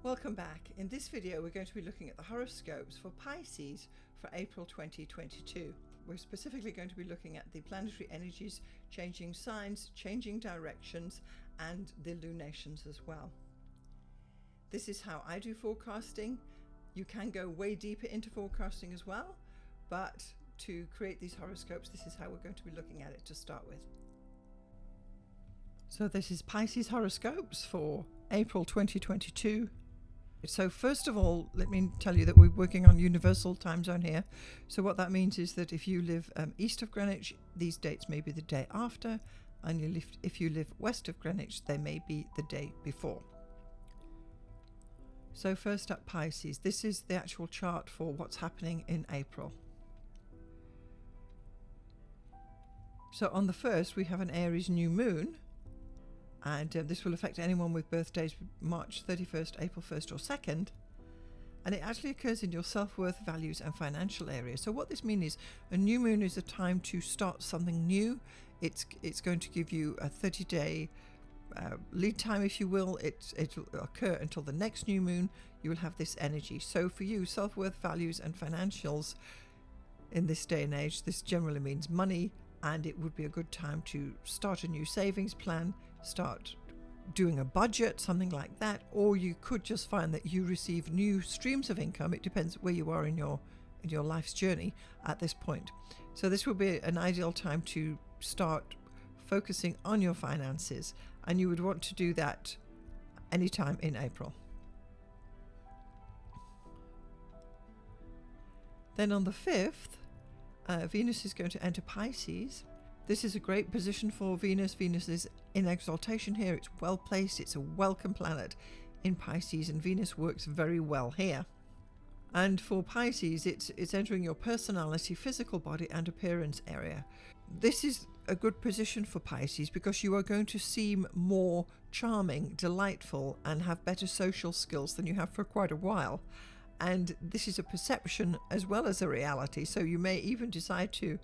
Welcome back. In this video we're going to be looking at the horoscopes for Pisces for April 2022. We're specifically going to be looking at the planetary energies, changing signs, changing directions, and the lunations as well. This is how I do forecasting. You can go way deeper into forecasting as well, but to create these horoscopes, this is how we're going to be looking at it to start with. So this is Pisces horoscopes for April 2022. So first of all, let me tell you that we're working on universal time zone here. So what that means is that if you live east of Greenwich, these dates may be the day after, and if you live west of Greenwich, they may be the day before. So first up, Pisces. This is the actual chart for what's happening in April. So on the 1st, we have an Aries new moon. And this will affect anyone with birthdays March 31st, April 1st or 2nd. And it actually occurs in your self-worth, values and financial area. So what this means is a new moon is a time to start something new. It's going to give you a 30-day lead time, if you will. It'll occur until the next new moon. You will have this energy. So for you, self-worth, values and financials in this day and age, this generally means money. And it would be a good time to start a new savings plan, start doing a budget, something like that. Or you could just find that you receive new streams of income. It depends where you are in your life's journey at this point. So this will be an ideal time to start focusing on your finances, and you would want to do that anytime in April. Then on the 5th, Venus is going to enter Pisces. This is a great position for Venus. Venus is in exaltation here. It's well placed. It's a welcome planet in Pisces, and Venus works very well here. And for Pisces, it's entering your personality, physical body and appearance area. This is a good position for Pisces because you are going to seem more charming, delightful, and have better social skills than you have for quite a while. And this is a perception as well as a reality. So you may even decide to,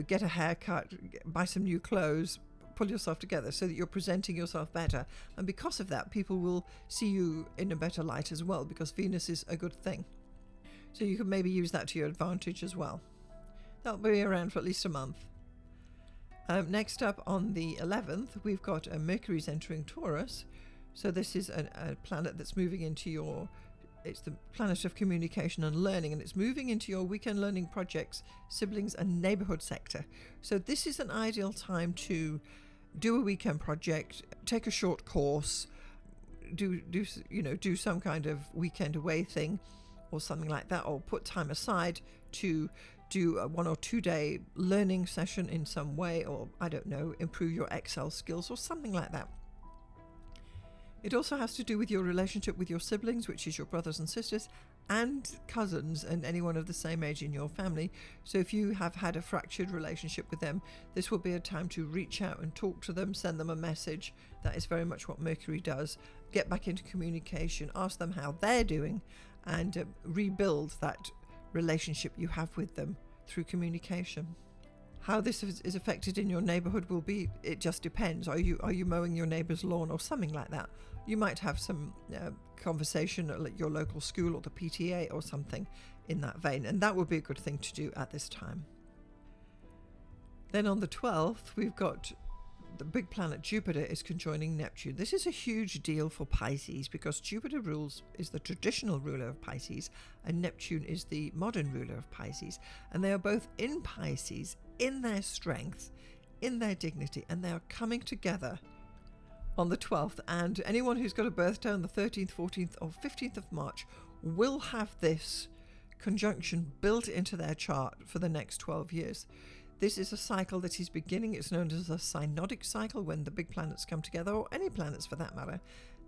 get a haircut, buy some new clothes, pull yourself together so that you're presenting yourself better. And because of that, people will see you in a better light as well, because Venus is a good thing. So you can maybe use that to your advantage as well. That'll be around for at least a month. Next up on the 11th, we've got Mercury's entering Taurus. So this is a planet that's moving into it's the planet of communication and learning, and it's moving into your weekend learning projects, siblings and neighborhood sector. So this is an ideal time to do a weekend project, take a short course, do some kind of weekend away thing or something like that, or put time aside to do a 1 or 2 day learning session in some way, or improve your Excel skills or something like that. It also has to do with your relationship with your siblings, which is your brothers and sisters and cousins and anyone of the same age in your family. So if you have had a fractured relationship with them, this will be a time to reach out and talk to them, send them a message. That is very much what Mercury does. Get back into communication, ask them how they're doing, and rebuild that relationship you have with them through communication. How this is affected in your neighborhood will be, it just depends. Are you mowing your neighbor's lawn or something like that? You might have some conversation at your local school or the PTA or something in that vein, and that would be a good thing to do at this time. Then on the 12th, we've got the big planet Jupiter is conjoining Neptune. This is a huge deal for Pisces because Jupiter is the traditional ruler of Pisces, and Neptune is the modern ruler of Pisces, and they are both in Pisces, in their strength, in their dignity, and they are coming together on the 12th. And anyone who's got a birthday on the 13th, 14th or 15th of March will have this conjunction built into their chart for the next 12 years. This is a cycle that is beginning. It's known as a synodic cycle, when the big planets come together, or any planets for that matter.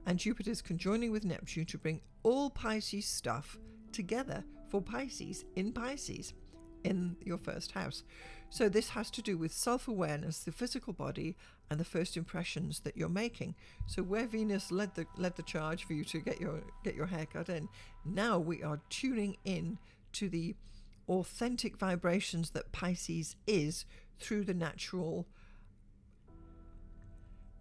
And Jupiter is conjoining with Neptune to bring all Pisces stuff together for Pisces in your first house. So this has to do with self-awareness, the physical body, and the first impressions that you're making. So where Venus led the charge for you to get your haircut in, now we are tuning in to the authentic vibrations that Pisces is through the natural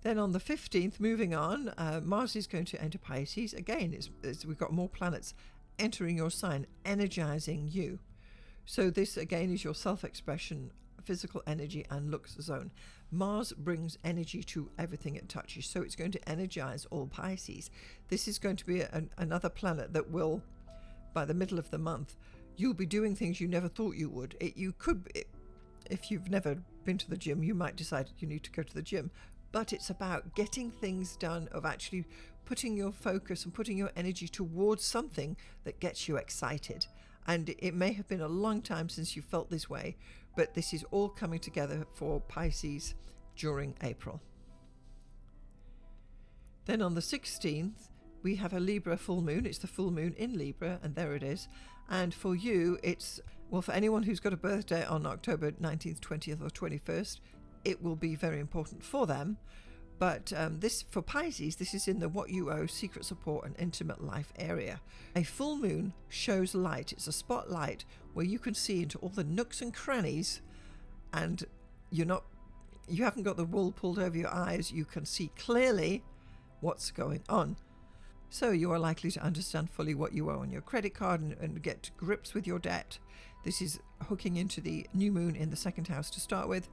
Then on the 15th, moving on, Mars is going to enter Pisces. Again, we've got more planets entering your sign, energizing you. So this again is your self-expression, physical energy and looks zone. Mars brings energy to everything it touches, so it's going to energize all Pisces. This is going to be another planet that will, by the middle of the month, you'll be doing things you never thought you would. If you've never been to the gym, you might decide you need to go to the gym, but it's about getting things done, of actually putting your focus and putting your energy towards something that gets you excited. And it may have been a long time since you felt this way, but this is all coming together for Pisces during April. Then on the 16th, we have a Libra full moon. It's the full moon in Libra, and there it is. And for you, for anyone who's got a birthday on October 19th, 20th or 21st, it will be very important for them. But this, for Pisces, this is in the what you owe, secret support and intimate life area. A full moon shows light. It's a spotlight where you can see into all the nooks and crannies, and you haven't got the wool pulled over your eyes. You can see clearly what's going on. So you are likely to understand fully what you owe on your credit card and get to grips with your debt. This is hooking into the new moon in the second house to start with.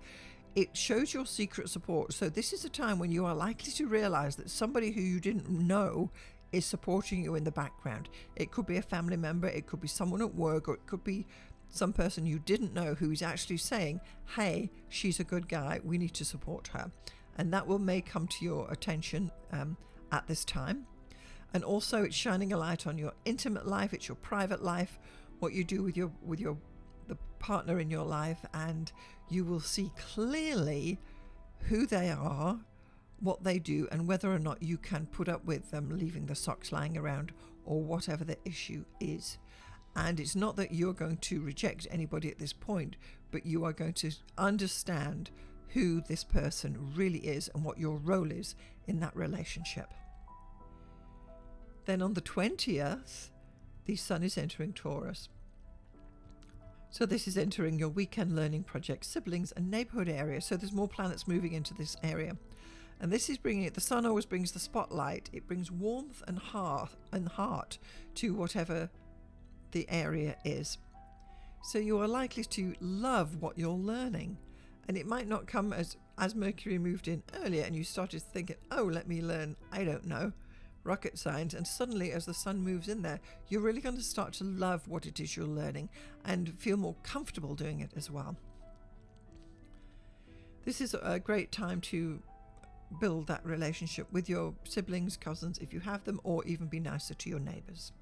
It shows your secret support. So this is a time when you are likely to realize that somebody who you didn't know is supporting you in the background. It could be a family member, it could be someone at work, or it could be some person you didn't know who is actually saying, hey, she's a good guy, we need to support her. And that may come to your attention at this time. And also it's shining a light on your intimate life, it's your private life, what you do with the partner in your life, and you will see clearly who they are, what they do, and whether or not you can put up with them leaving the socks lying around or whatever the issue is. And it's not that you're going to reject anybody at this point, but you are going to understand who this person really is and what your role is in that relationship. Then on the 20th, the Sun is entering Taurus. So this is entering your weekend learning projects, siblings and neighborhood area. So there's more planets moving into this area. And this is bringing it, the sun always brings the spotlight. It brings warmth and heart to whatever the area is. So you are likely to love what you're learning. And it might not come as Mercury moved in earlier and you started thinking, oh, let me learn, I don't know, rocket science, and suddenly as the sun moves in there, you're really going to start to love what it is you're learning and feel more comfortable doing it as well. This is a great time to build that relationship with your siblings, cousins, if you have them, or even be nicer to your neighbors.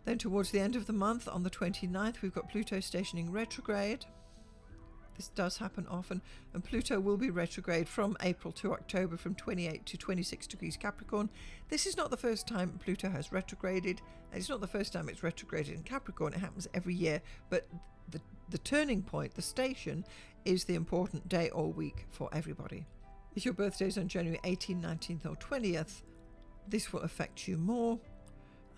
Then towards the end of the month, on the 29th, we've got Pluto stationing retrograde. This does happen often, and Pluto will be retrograde from April to October, from 28 to 26 degrees Capricorn. This is not the first time Pluto has retrograded, and it's not the first time it's retrograded in Capricorn. It happens every year, but the turning point, the station, is the important day or week for everybody. If your birthday is on January 18th, 19th or 20th, this will affect you more.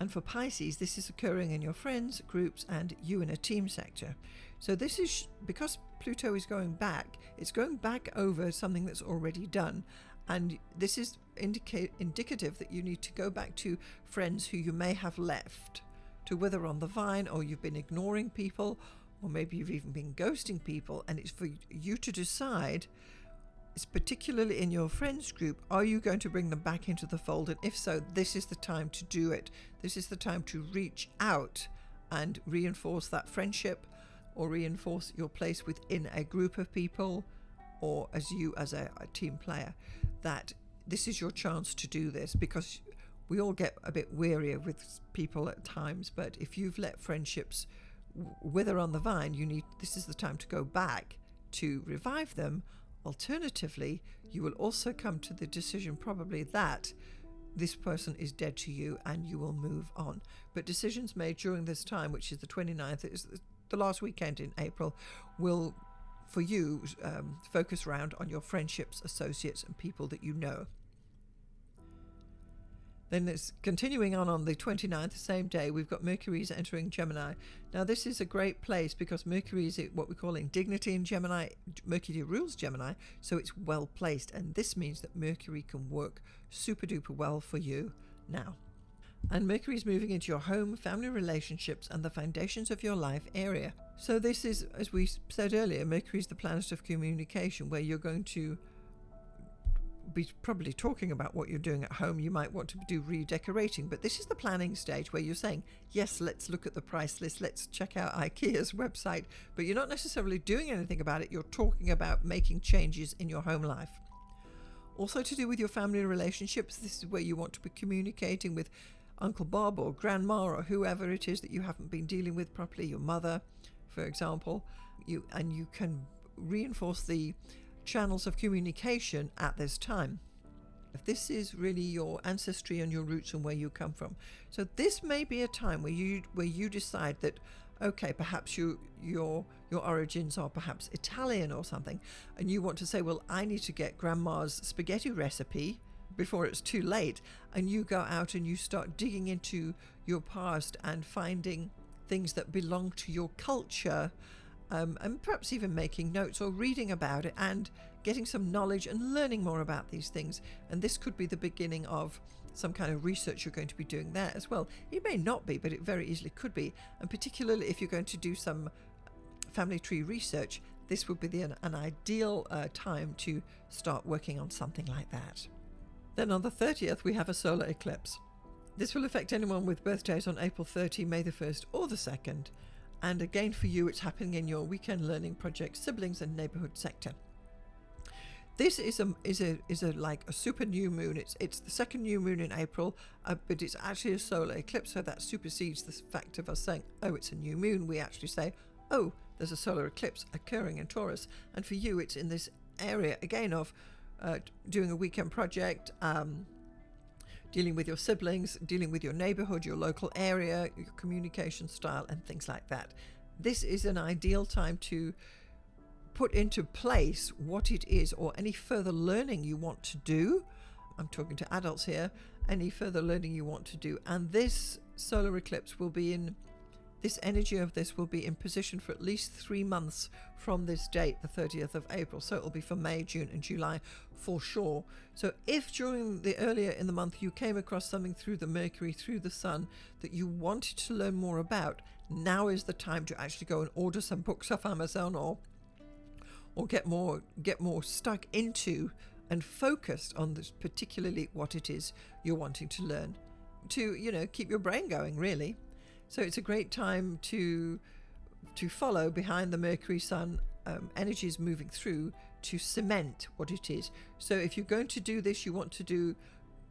And for Pisces, this is occurring in your friends, groups, and you in a team sector. So this is, because Pluto is going back, it's going back over something that's already done. And this is indicative that you need to go back to friends who you may have left to wither on the vine, or you've been ignoring people, or maybe you've even been ghosting people. And it's for you to decide, it's particularly in your friends group, are you going to bring them back into the fold? And if so, this is the time to do it. This is the time to reach out and reinforce that friendship, or reinforce your place within a group of people, or as a team player, that this is your chance to do this, because we all get a bit weary with people at times. But if you've let friendships wither on the vine, this is the time to go back to revive them. Alternatively, you will also come to the decision probably that this person is dead to you and you will move on. But decisions made during this time, which is the 29th, is the last weekend in April, will, for you, focus around on your friendships, associates, and people that you know. Then it's continuing on the 29th, the same day, we've got Mercury's entering Gemini. Now this is a great place because Mercury is what we call in dignity in Gemini. Mercury rules Gemini, so it's well placed, and this means that Mercury can work super duper well for you now. And Mercury is moving into your home, family relationships, and the foundations of your life area. So this is, as we said earlier, Mercury is the planet of communication, where you're going to be probably talking about what you're doing at home. You might want to do redecorating, but this is the planning stage where you're saying, yes, let's look at the price list, let's check out IKEA's website, but you're not necessarily doing anything about it. You're talking about making changes in your home life. Also to do with your family relationships, this is where you want to be communicating with Uncle Bob or Grandma or whoever it is that you haven't been dealing with properly, your mother, for example. You can reinforce the channels of communication at this time. If this is really your ancestry and your roots and where you come from. So this may be a time where you decide that, okay, perhaps your origins are perhaps Italian or something, and you want to say, well, I need to get Grandma's spaghetti recipe before it's too late, and you go out and you start digging into your past and finding things that belong to your culture, and perhaps even making notes or reading about it and getting some knowledge and learning more about these things. And this could be the beginning of some kind of research you're going to be doing there as well. It may not be, but it very easily could be. And particularly if you're going to do some family tree research, this would be an ideal time to start working on something like that. Then on the 30th, we have a solar eclipse. This will affect anyone with birthdays on April 30, May the 1st or the 2nd. And again, for you, it's happening in your weekend learning projects, siblings and neighborhood sector. This is like a super new moon. It's the second new moon in April, but it's actually a solar eclipse, so that supersedes the fact of us saying, oh, it's a new moon. We actually say, oh, there's a solar eclipse occurring in Taurus. And for you, it's in this area again of doing a weekend project, dealing with your siblings, dealing with your neighborhood, your local area, your communication style, and things like that. This is an ideal time to put into place what it is, or any further learning you want to do. I'm talking to adults here. Any further learning you want to do. And this solar eclipse will be in, this energy of this will be in position for at least 3 months from this date, the 30th of April. So it'll be for May, June and July for sure. So if during the earlier in the month you came across something through the Mercury, through the Sun, that you wanted to learn more about, now is the time to actually go and order some books off Amazon, or get more stuck into and focused on this, particularly what it is you're wanting to learn, to, you know, keep your brain going really. So it's a great time to follow behind the Mercury Sun energies moving through to cement what it is. So if you're going to do this, you want to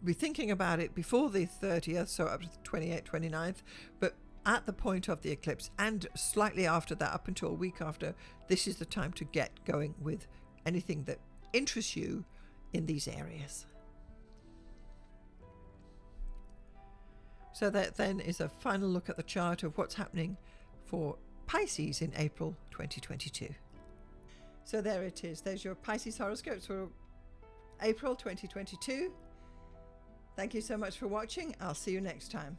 be thinking about it before the 30th, so up to the 28th, 29th, but at the point of the eclipse and slightly after that, up until a week after, this is the time to get going with anything that interests you in these areas. So that then is a final look at the chart of what's happening for Pisces in April 2022. So there it is. There's your Pisces horoscopes for April 2022. Thank you so much for watching. I'll see you next time.